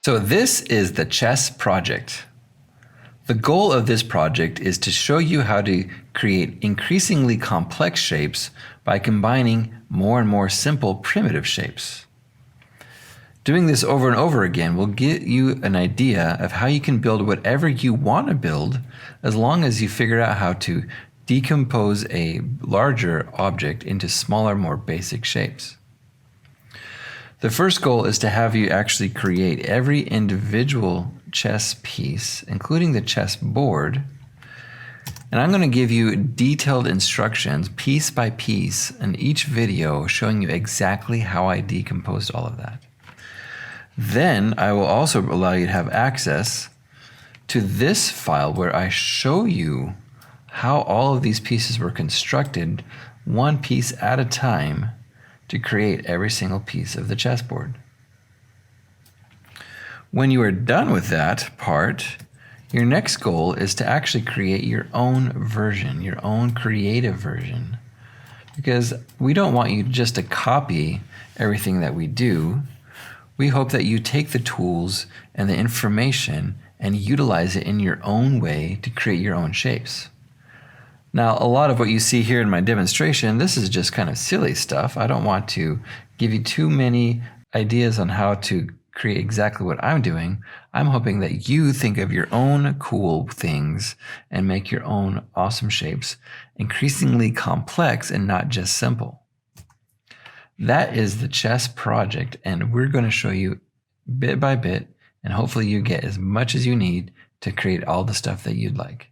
So this is the chess project. The goal of this project is to show you how to create increasingly complex shapes by combining more and more simple primitive shapes. Doing this over and over again will give you an idea of how you can build whatever you want to build, as long as you figure out how to decompose a larger object into smaller, more basic shapes. The first goal is to have you actually create every individual chess piece, including the chess board. And I'm going to give you detailed instructions, piece by piece, in each video showing you exactly how I decomposed all of that. Then I will also allow you to have access to this file where I show you how all of these pieces were constructed, one piece at a time, to create every single piece of the chessboard. When you are done with that part, your next goal is to actually create your own version, your own creative version. Because we don't want you just to copy everything that we do. We hope that you take the tools and the information and utilize it in your own way to create your own shapes. Now, a lot of what you see here in my demonstration, this is just kind of silly stuff. I don't want to give you too many ideas on how to create exactly what I'm doing. I'm hoping that you think of your own cool things and make your own awesome shapes, increasingly complex and not just simple. That is the chess project, and we're going to show you bit by bit, and hopefully you get as much as you need to create all the stuff that you'd like.